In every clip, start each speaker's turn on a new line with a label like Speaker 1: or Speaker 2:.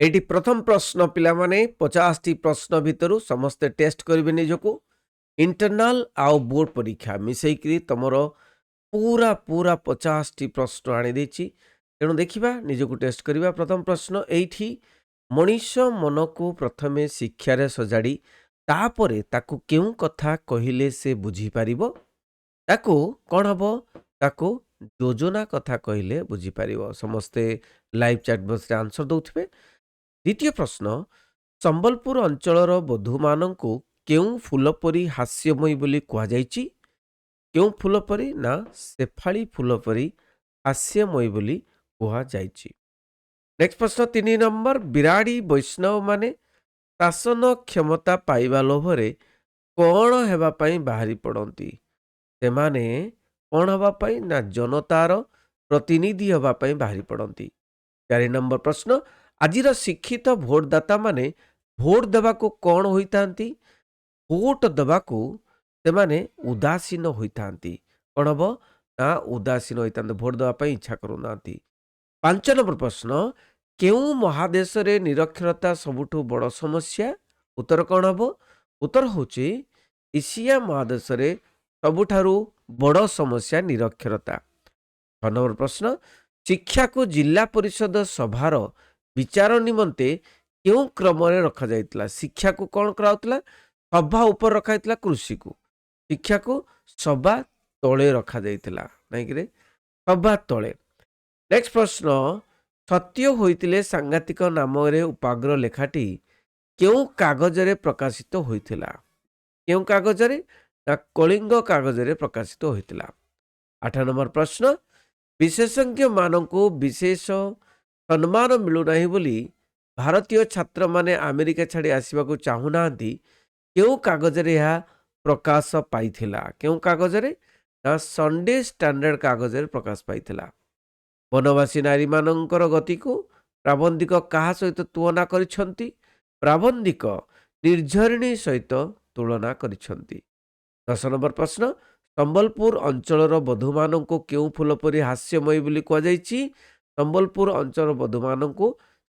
Speaker 1: Eighty प्रथम प्रश्न पिला माने 50 टी प्रश्न भितरु समस्ते टेस्ट करिवे निजको इंटरनल आउ बोर्ड परीक्षा मिसेइकरी तमरो पूरा पूरा 50 टी प्रश्न आनी देछि तेणु देखिबा निजको टेस्ट करिबा प्रथम प्रश्न एठी मनीष मन को प्रथमे शिक्षा रे सजाड़ी तापरे ताकू केउ कथा कहिले से बुझी पारिबो ताकू कोन हबो ताकू योजना कथा कहिले बुझी पारिबो समस्ते लाइव चैट बॉक्स रे आंसर दउथिबे। द्वितीय प्रश्न संबलपुर अंचलर बधूमानंकु केउ फूलपरी हास्यमयी बोली कुहाଯାଇଛି केउ फूलपरी ना शेफाली फूलपरी हास्यमयी बोली कुहाଯାଇଛି। नेक्स्ट प्रश्न 3 नंबर बिराड़ी वैष्णव माने शासन क्षमता पाइबा लोभरे कौन हेबा पई बाहरी पड़ती सेमाने कौन हेबा पई ना जनतार प्रतिनिधि हेबा पई बाहरी पड़ती। 4 नंबर प्रश्न आजिर शिक्षित भोटदाता माने भोट देवाको कौन होइतांती भोट देवाको सेमाने उदासीन होइतांती कौन हबो ना उदासीन होइतांती भोट देवा पई इच्छा करूनांती। 5 नंबर प्रश्न केउ महादेश रे निरक्षरता सबुठु बड़ समस्या उत्तर कौन हबो उत्तर होची एशिया महादेश रे सबुठारु बड़ समस्या निरक्षरता। 6 नंबर प्रश्न शिक्षा को जिला परिषद सभार विचार निमंते क्यों क्रम रखा जाइतला शिक्षा को कौन कराउतला सभा ऊपर रखा जाइतला कृषि को शिक्षा को सभा तले रखा जाइतला नहीं कि सभा तले। नेक्स्ट प्रश्न सत्य होइतिले सांगातिक नाम रे उपाग्र लेखाटी क्यों कागज रे प्रकाशित होइतिला क्यों कागज रे ना कलिंग कागज रे प्रकाशित होइतिला। 8 नंबर प्रश्न विशेषज्ञ मानक विशेष सम्मान मिलू नहीं बोली भारतीय छात्र माने अमेरिका छाड़ी आसवा को चाहूना क्यों कागज रे यह प्रकाश पाइथिला क्यों कागज रे ना संडे स्टैंडर्ड कागज रे प्रकाश पाइथिला। वनवासी नारी मानकर गति को प्राबंधिक कहा सहित तुलना करिसंती प्राबंधिक निर्झरिणी सहित तुलना करिसंती। 10 नंबर प्रश्न संबलपुर अंचलर बधूमानंको केउ फूलपरी हास्यमयी बोली कुहाଯାଇଛି संबलपुर अंचल बधूमानंको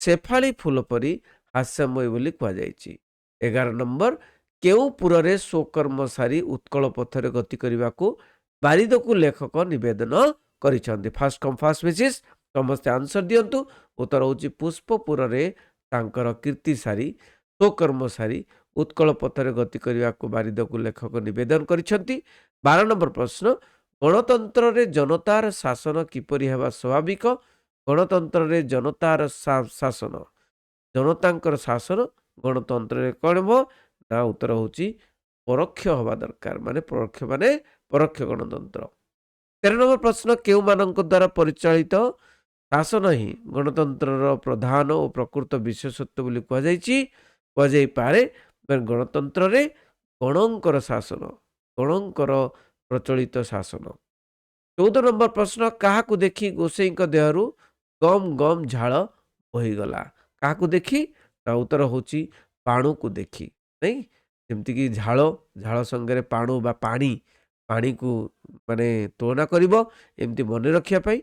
Speaker 1: शेफाली फूलपरी हास्यमयी बोली कुहाଯାଇଛି। 11 नंबर केउ पुररे स्वकर्म सारी उत्कल पथरे गति करने बारिद को लेखक निवेदन करिसंती फास्ट कम फास्ट बेसिस समस्त आंसर दियंतु उत्तर होची पुष्पपुर रे तांकर कीर्ति सारी स्वकर्म सारी उत्कल पथरे गति करने बारिद को लेखक निवेदन करिसंती। 12 नंबर प्रश्न गणतंत्र रे जनतार शासन किपरि हेबा स्वाभाविक गणतंत्र रे जनतार शासन जनतांकर शासन गणतंत्र रे कौन हो ना उत्तर होची परोक्ष हवा दरकार माने परोक्ष गणतंत्र। 13 नंबर प्रश्न केउ मानक द्वारा परिचालित शासन ही गणतंत्र प्रधान और प्रकृत विशेषत्व बोली कुहाଯାଇ पारे गणतंत्र रे गणंकर शासन गणंकर प्रचलित शासन। 14 नंबर प्रश्न काहाकू देखी गोसाई देहरु गम गम झाड़ बहीगला काहाकू देखी ना उत्तर होची पाणु को देखी नहीं जमती कि झाड़ झाड़ संगे पाणु बा पानी पानी को माने तुलना करिवो एमती मन रखिया पाई।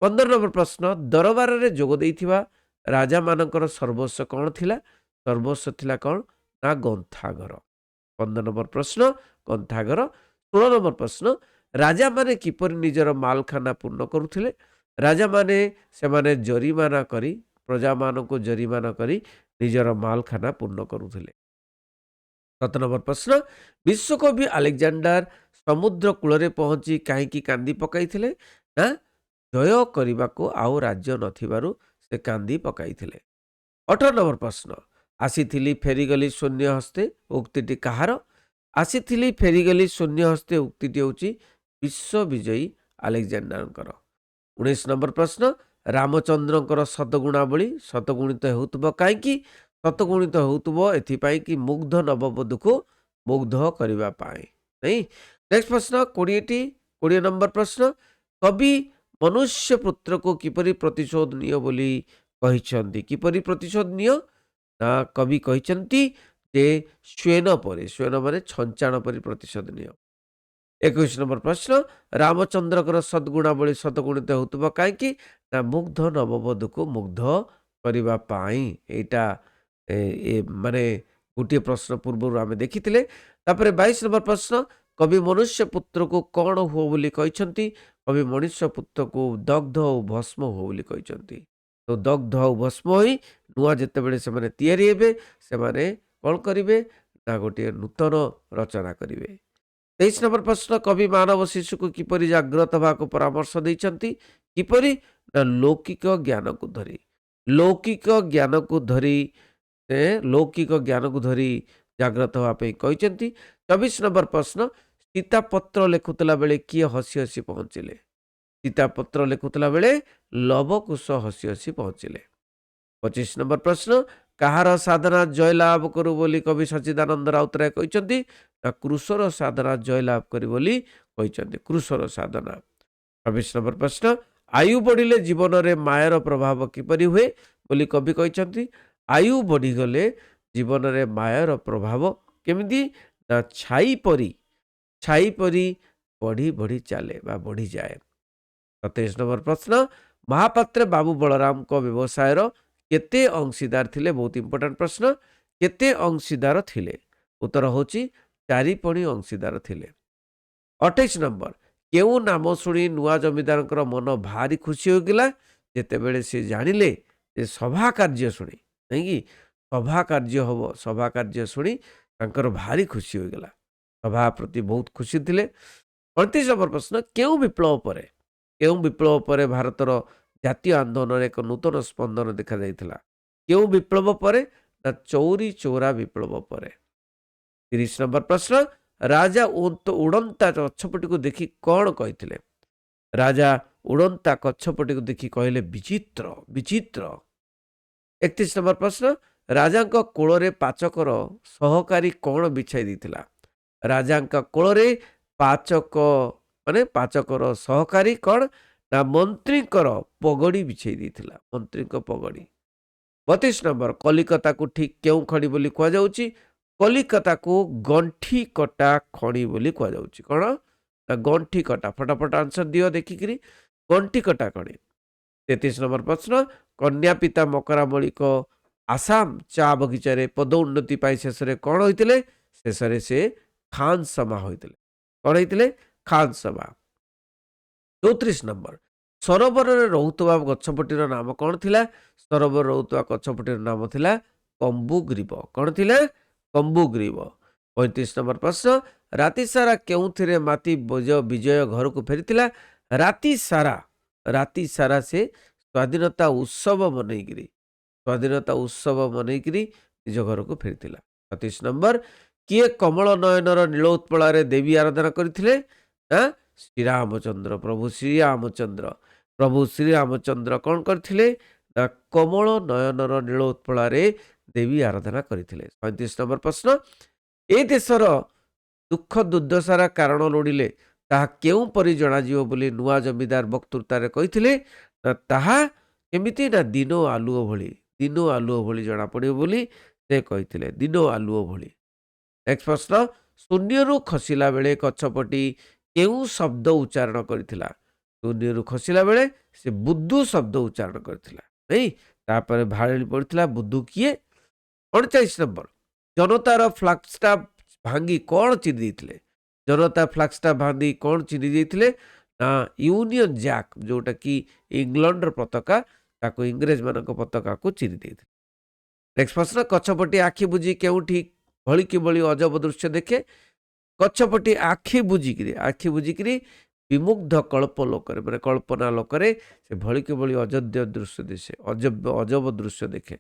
Speaker 1: 15 नंबर प्रश्न दरबार रे जोग देइथिबा राजा मानकर सर्वस्व कौन थिला सर्वस्व थिला कौन ना गंथाघर। 15 नंबर प्रश्न गंथाघर। 16 नंबर प्रश्न राजा माने किपर निजर मालखाना पूर्ण करुथिले राजा माने से माने जरिमाना करी प्रजा मान को जरिमाना करी निजर मालखाना पूर्ण करुथिले। 17 नंबर प्रश्न विश्वकवि अलेक्जेंडर समुद्र कूल पहुंची कहीं कांदी पकाइथिले ना जय करने को आउ राज्य नथिबारु से कांदी पकाइथिले। 18 नंबर प्रश्न आसीथिली फेरीगली शून्य हस्ते उक्तिटी कहार आसीथिली फेरीगली शून्य हस्ते उक्तिटी होची विश्व विजयी अलेक्जेंडर। 19 नंबर प्रश्न रामचंद्रंकर शतगुणावली शतगुणित होउतबो काईकी शतगुणित होउतबो एथिपाई कि मुग्ध नववधू को मुग्ध करिबा पाए नहीं। नेक्स्ट प्रश्न 20 नंबर प्रश्न कवि मनुष्य पुत्र को किपरि प्रतिशोध नियो बोली कहिसंती किपरि प्रतिशोध नियो ना कवि कहिसंती जे श्वेन माने छंचाण परि प्रतिशोध नियो। 21 नंबर प्रश्न रामचंद्रकर सद्गुणावली शतगुणित होउतबो काईकी ना मुग्ध नववधू को मुग्ध କରିବା ପାଇଁ ଏଇଟା ମାନେ ଗୋଟିଏ ପ୍ରଶ୍ନ ପୂର୍ବରୁ ଆମେ ଦେଖିଥିଲେ। ତାପରେ 22 ନମ୍ବର ପ୍ରଶ୍ନ, କବି ମନୁଷ୍ୟ ପୁତ୍ରକୁ କ'ଣ ହୁଅ ବୋଲି କହିଛନ୍ତି? କବି ମନୁଷ୍ୟ ପୁତ୍ରକୁ ଦଗ୍ଧ ଓ ଭସ୍ମ ହୁଅ ବୋଲି କହିଛନ୍ତି। ତ ଦଗ୍ଧ ଆଉ ଭସ୍ମ ହୋଇ ନୂଆ ଯେତେବେଳେ ସେମାନେ ତିଆରି ହେବେ, ସେମାନେ କ'ଣ କରିବେ ନା ଗୋଟିଏ ନୂତନ ରଚନା କରିବେ। 23 ନମ୍ବର ପ୍ରଶ୍ନ, କବି ମାନବ ଶିଶୁକୁ କିପରି ଜାଗ୍ରତ ହେବାକୁ ପରାମର୍ଶ ଦେଇଛନ୍ତି? କିପରି ନା ଲୌକିକ ଜ୍ଞାନକୁ ଧରି। ଲୌକିକ ଜ୍ଞାନକୁ ଧରି ଜାଗ୍ରତ ହେବା ପାଇଁ କହିଛନ୍ତି। 24 ନମ୍ବର ପ୍ରଶ୍ନ, ସୀତାପତ୍ର ଲେଖୁଥିଲା ବେଳେ କିଏ ହସି ହସି ପହଞ୍ଚିଲେ? ସୀତାପତ୍ର ଲେଖୁଥିଲା ବେଳେ ଲବକୁଶ ହସି ହସି ପହଞ୍ଚିଲେ। 25 ନମ୍ବର ପ୍ରଶ୍ନ, କାହାର ସାଧନା ଜୟଲାଭ କରୁ ବୋଲି କବି ସଚ୍ଚିଦାନନ୍ଦ ରାଉତରାୟ କହିଛନ୍ତି? ନା କୃଷର ସାଧନା ଜୟଲାଭ କରି ବୋଲି କହିଛନ୍ତି। କୃଷର ସାଧନା। 26 ନମ୍ବର ପ୍ରଶ୍ନ, ଆୟୁ ବଢ଼ିଲେ ଜୀବନରେ ମାୟାର ପ୍ରଭାବ କିପରି ହୁଏ ବୋଲି କବି କହିଛନ୍ତି? ଆୟୁ ବଢ଼ିଗଲେ ଜୀବନରେ ମାୟାର ପ୍ରଭାବ କେମିତି ନା ଛାଇ ପରି ବଢ଼ି ବଢ଼ି ଚାଲେ ବା ବଢ଼ିଯାଏ। 27 ନମ୍ବର ପ୍ରଶ୍ନ, ମହାପାତ୍ରେ ବାବୁ ବଳରାମଙ୍କ ବ୍ୟବସାୟର କେତେ ଅଂଶୀଦାର ଥିଲେ? ବହୁତ ଇମ୍ପୋର୍ଟାଣ୍ଟ ପ୍ରଶ୍ନ। କେତେ ଅଂଶୀଦାର ଥିଲେ? ଉତ୍ତର ହେଉଛି 4 ଅଂଶୀଦାର ଥିଲେ। 28 ନମ୍ବର, କେଉଁ ନାମ ଶୁଣି ନୂଆ ଜମିଦାରଙ୍କର ମନ ଭାରି ଖୁସି ହୋଇଗଲା? ଯେତେବେଳେ ସେ ଜାଣିଲେ ଯେ ସଭା କାର୍ଯ୍ୟ ଶୁଣି, ନାଇଁକି ସଭା କାର୍ଯ୍ୟ ହେବ, ସଭା କାର୍ଯ୍ୟ ଶୁଣି ତାଙ୍କର ଭାରି ଖୁସି ହୋଇଗଲା। ସଭା ପ୍ରତି ବହୁତ ଖୁସି ଥିଲେ। 29 ନମ୍ବର ପ୍ରଶ୍ନ, କେଉଁ ବିପ୍ଳବ ପରେ ଭାରତର ଜାତୀୟ ଆନ୍ଦୋଳନରେ ଏକ ନୂତନ ସ୍ପନ୍ଦନ ଦେଖାଯାଇଥିଲା? କେଉଁ ବିପ୍ଳବ ପରେ ନା ଚୌରୀ ଚୌରା ବିପ୍ଳବ ପରେ। 30 ନମ୍ବର ପ୍ରଶ୍ନ, ରାଜା ଉଡ଼ନ୍ତା କଛପଟିକୁ ଦେଖି କ'ଣ କହିଥିଲେ? ରାଜା ଉଡ଼ନ୍ତା କଛପଟିକୁ ଦେଖି କହିଲେ ବିଚିତ୍ର ବିଚିତ୍ର। 31 ନମ୍ବର ପ୍ରଶ୍ନ, ରାଜାଙ୍କ କୋଳରେ ପାଚକର ସହକାରୀ କ'ଣ ବିଛାଇ ଦେଇଥିଲା? ରାଜାଙ୍କ କୋଳରେ ପାଚକର ସହକାରୀ କ'ଣ ନା ମନ୍ତ୍ରୀଙ୍କର ପଗଡ଼ି ବିଛାଇ ଦେଇଥିଲା। ମନ୍ତ୍ରୀଙ୍କ ପଗଡ଼ି। 32 ନମ୍ବର, କଲିକତାକୁ ଠିକ୍ କେଉଁ ଖଣି ବୋଲି କୁହାଯାଉଛି? କଲିକତାକୁ ଗଣ୍ଠି କଟା ଖଣି ବୋଲି କୁହାଯାଉଛି। କ'ଣ ନା ଗଣ୍ଠି କଟା। ଫଟାଫଟ ଆନ୍ସର ଦିଅ ଦେଖିକିରି। ଗଣ୍ଠି କଟା ଖଣି। 33 ନମ୍ବର ପ୍ରଶ୍ନ, କନ୍ୟା ପିତା ମକରା ମଳିକ ଆସାମ ଚା ବଗିଚାରେ ପଦୋନ୍ନତି ପାଇଁ ଶେଷରେ କ'ଣ ହୋଇଥିଲେ? ଶେଷରେ ସେ ଖାନ୍ ସମା ହୋଇଥିଲେ। କ'ଣ ହେଇଥିଲେ? ଖାନ୍ ସମା। 34 ନମ୍ବର, ସରୋବରରେ ରହୁଥିବା ଗଛପଟିର ନାମ କ'ଣ ଥିଲା? ସରୋବରରେ ରହୁଥିବା ଗଛପଟିର ନାମ ଥିଲା କମ୍ବୁଗ୍ରୀବ। କ'ଣ ଥିଲା? କମ୍ବୁଗ୍ରୀବ। 35 ନମ୍ବର ପ୍ରଶ୍ନ, ରାତି ସାରା କେଉଁଥିରେ ମାତି ବିଜୟ ଘରକୁ ଫେରିଥିଲା? ରାତି ସାରା ସେ ସ୍ୱାଧୀନତା ଉତ୍ସବ ମନେଇକିରି ନିଜ ଘରକୁ ଫେରିଥିଲା। 36 ନମ୍ବର, କିଏ କମଳ ନୟନର ନୀଳ ଉତ୍ପଳାରେ ଦେବୀ ଆରାଧନା କରିଥିଲେ? ନା ଶ୍ରୀରାମଚନ୍ଦ୍ର। ପ୍ରଭୁ ଶ୍ରୀରାମଚନ୍ଦ୍ର କ'ଣ କରିଥିଲେ? ନା କମଳ ନୟନର ନୀଳ ଉତ୍ପଳାରେ ଦେବୀ ଆରାଧନା କରିଥିଲେ। 37 ନମ୍ବର ପ୍ରଶ୍ନ, ଏ ଦେଶର ଦୁଃଖ ଦୁର୍ଦ୍ଦଶାର କାରଣ ଲୋଡ଼ିଲେ ତାହା କେଉଁ ପରି ଜଣାଯିବ ବୋଲି ନୂଆ ଜମିଦାର ବକ୍ତୃତାରେ କହିଥିଲେ? ନା ତାହା କେମିତି ନା ଦିନ ଆଲୁଅ ଭଳି ଜଣାପଡ଼ିବ ବୋଲି ସେ କହିଥିଲେ। ଦିନ ଆଲୁଅ ଭଳି। ନେକ୍ସଟ ପ୍ରଶ୍ନ, ଶୂନ୍ୟରୁ ଖସିଲା ବେଳେ ଗଛପଟି କେଉଁ ଶବ୍ଦ ଉଚ୍ଚାରଣ କରିଥିଲା? ଶୂନ୍ୟରୁ ଖସିଲା ବେଳେ ସେ ବୁଦ୍ଧୁ ଶବ୍ଦ ଉଚ୍ଚାରଣ କରିଥିଲା। ନାଇଁ, ତାପରେ ଭାଳି ପଡ଼ିଥିଲା ବୁଦ୍ଧୁ କିଏ? 39 ନମ୍ବର, ଜନତାର ଫ୍ଲାଗଷ୍ଟାଫ୍ ଭାଙ୍ଗି କ'ଣ ଚିରି ଦେଇଥିଲେ? ଜନତା ଫ୍ଲାଗଷ୍ଟାଫ୍ ଭାଙ୍ଗି କ'ଣ ଚିରି ଦେଇଥିଲେ? ନା ୟୁନିୟନ ଜ୍ୟାକ୍, ଯେଉଁଟାକି ଇଂଲଣ୍ଡର ପତାକା, ତାକୁ ଇଂରେଜମାନଙ୍କ ପତାକାକୁ ଚିରି ଦେଇଥିଲେ। ନେକ୍ସଟ ପ୍ରଶ୍ନ, ଗଛପଟି ଆଖି ବୁଜି କେଉଁଠି ଭଳି କିଭଳି ଅଜବ ଦୃଶ୍ୟ ଦେଖେ? ଗଛପଟି ଆଖି ବୁଜିକିରି ବିମୁଗ୍ଧ କଳ୍ପନା ଲୋକରେ ସେ ଭଳି କିଭଳି ଅଜବ ଦୃଶ୍ୟ ଦେଖେ।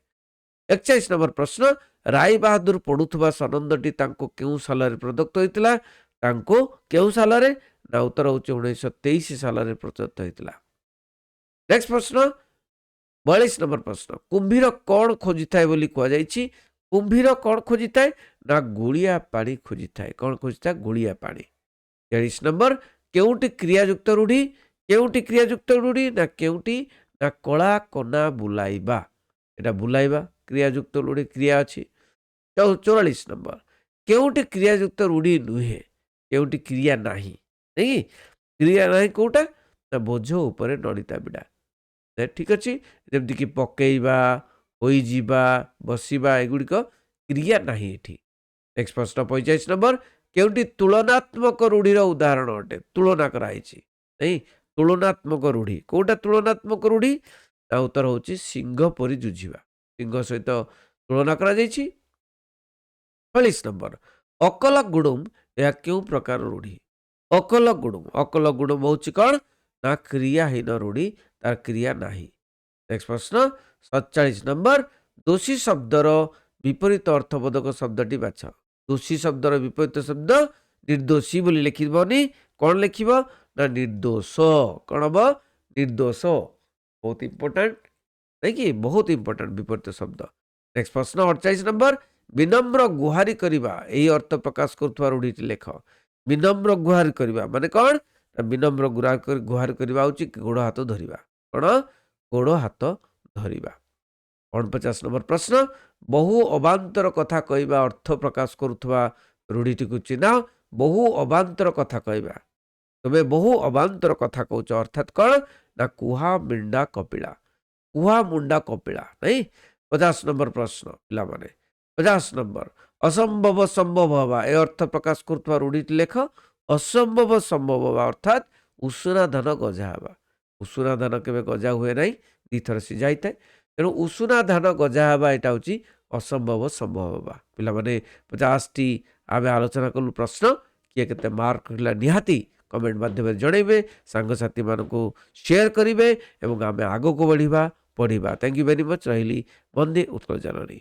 Speaker 1: 41 ନମ୍ବର ପ୍ରଶ୍ନ, ରାୟ ବାହାଦୁର ପଢୁଥିବା ସନନ୍ଦଟି ତାଙ୍କୁ କେଉଁ ସାଲରେ ପ୍ରଦତ୍ତ ହୋଇଥିଲା? ତାଙ୍କୁ କେଉଁ ସାଲରେ? ନା ଉତ୍ତର ହେଉଛି 1923 ସାଲରେ ପ୍ରଦତ୍ତ ହୋଇଥିଲା। ନେକ୍ସଟ ପ୍ରଶ୍ନ, 42 ନମ୍ବର ପ୍ରଶ୍ନ, କୁମ୍ଭୀର କ'ଣ ଖୋଜିଥାଏ ବୋଲି କୁହାଯାଇଛି? କୁମ୍ଭୀର କ'ଣ ଖୋଜିଥାଏ? ନା ଗୁଳିଆ ପାଣି ଖୋଜିଥାଏ। କ'ଣ ଖୋଜିଥାଏ? ଗୁଳିଆ ପାଣି। 43 ନମ୍ବର, କେଉଁଠି କ୍ରିୟାଯୁକ୍ତ ରୂଢ଼ି? ନା କେଉଁଠି ନା କଳା କନା ବୁଲାଇବା। ଏଟା ବୁଲାଇବା କ୍ରିୟାଯୁକ୍ତ ରୂଢ଼ି, କ୍ରିୟା ଅଛି। 44 ନମ୍ବର, କେଉଁଠି କ୍ରିୟାଯୁକ୍ତ ରୂଢ଼ି ନୁହେଁ? କେଉଁଠି କ୍ରିୟା ନାହିଁ? ନାଇଁ, କ୍ରିୟା ନାହିଁ କୋଉଟା? ନା ବୋଝ ଉପରେ ନଳିତା ବିଡ଼ା। ଠିକ୍ ଅଛି। ଯେମିତିକି ପକେଇବା, ହୋଇଯିବା, ବସିବା ଏଗୁଡ଼ିକ କ୍ରିୟା ନାହିଁ ଏଠି। ନେକ୍ସଟ ପ୍ରଶ୍ନ 45 ନମ୍ବର, କେଉଁଠି ତୁଳନାତ୍ମକ ରୂଢ଼ିର ଉଦାହରଣ ଅଟେ? ତୁଳନା କରାହେଇଛି ନାଇଁ, ତୁଳନାତ୍ମକ ରୂଢ଼ି। କୋଉଟା ତୁଳନାତ୍ମକ ରୂଢ଼ି? ତା ଉତ୍ତର ହେଉଛି ସିଂହ ପରି ଯୁଝିବା। ସିଂହ ସହିତ ତୁଳନା କରାଯାଇଛି। 46 ନମ୍ବର, ଅକଲ ଗୁଡୁମ ଏହା କେଉଁ ପ୍ରକାର ରୂଢ଼ି? ଅକଲ ଗୁଡୁମ ହେଉଛି କ'ଣ? ନା କ୍ରିୟାହୀନ ରୂଢ଼ି, ତାର କ୍ରିୟା ନାହିଁ। ନେକ୍ସଟ ପ୍ରଶ୍ନ 47 ନମ୍ବର, ଦୋଷୀ ଶବ୍ଦର ବିପରୀତ ଅର୍ଥବୋଧକ ଶବ୍ଦଟି ବାଛ। ଦୋଷୀ ଶବ୍ଦର ବିପରୀତ ଶବ୍ଦ ନିର୍ଦ୍ଦୋଷୀ ବୋଲି ଲେଖିବନି, କ'ଣ ଲେଖିବ? ନା ନିର୍ଦ୍ଦୋଷ। କ'ଣ ହବ? ନିର୍ଦ୍ଦୋଷ। ବହୁତ ଇମ୍ପୋର୍ଟାଣ୍ଟ ନାଇଁ କି? ବହୁତ ଇମ୍ପୋର୍ଟାଣ୍ଟ ବିପରୀତ ଶବ୍ଦ। ନେକ୍ସଟ ପ୍ରଶ୍ନ 48 ନମ୍ବର, ବିନମ୍ର ଗୁହାରି କରିବା ଏହି ଅର୍ଥ ପ୍ରକାଶ କରୁଥିବା ରୂଢ଼ିଟି ଲେଖ। ବିନମ୍ର ଗୁହାରି କରିବା ମାନେ କ'ଣ? ନା ବିନମ୍ର ଗୁହାରି କରିବା ହେଉଛି ଗୋଡ଼ ହାତ ଧରିବା। କ'ଣ? ଗୋଡ଼ ହାତ ଧରିବା। 49 ନମ୍ବର ପ୍ରଶ୍ନ, ବହୁ ଅବାନ୍ତର କଥା କହିବା ଅର୍ଥ ପ୍ରକାଶ କରୁଥିବା ରୂଢ଼ିଟିକୁ ଚିହ୍ନାଅ। ବହୁ ଅବାନ୍ତର କଥା କହିବା, ତମେ ବହୁ ଅବାନ୍ତର କଥା କହୁଛ, ଅର୍ଥାତ୍ କ'ଣ? ନା କୁହା ମୁଣ୍ଡା କପିଳା। କୁହା ମୁଣ୍ଡା କପିଳା ନାଇଁ। 50 ନମ୍ବର ପ୍ରଶ୍ନ ପିଲାମାନେ, 50 ନମ୍ବର, ଅସମ୍ଭବ ସମ୍ଭବ ହେବା ଏ ଅର୍ଥ ପ୍ରକାଶ କରୁଥିବା ରୂଢ଼ିଟି ଲେଖ। ଅସମ୍ଭବ ସମ୍ଭବ ହେବା ଅର୍ଥାତ୍ ଉଷୁନା ଧାନ ଗଜା ହେବା। ଉଷୁନା ଧାନ କେବେ ଗଜା ହୁଏ ନାହିଁ, ଦୁଇଥର ସିଝା ହେଇଥାଏ। ତେଣୁ ଉଷୁନା ଧାନ ଗଜା ହେବା ଏଇଟା ହେଉଛି ଅସମ୍ଭବ ସମ୍ଭବ ହେବା। ପିଲାମାନେ 50ଟି ଆମେ ଆଲୋଚନା କଲୁ ପ୍ରଶ୍ନ। କିଏ କେତେ ମାର୍କ ରଖିଲା ନିହାତି କମେଣ୍ଟ ମାଧ୍ୟମରେ ଜଣାଇବେ, ସାଙ୍ଗସାଥିମାନଙ୍କୁ ସେୟାର କରିବେ ଏବଂ ଆମେ ଆଗକୁ ବଢ଼ିବା, ପଢ଼ିବା। Thank you very much. ରହିଲି। ବନ୍ଦେ ଉତ୍କଳ ଜନନୀ।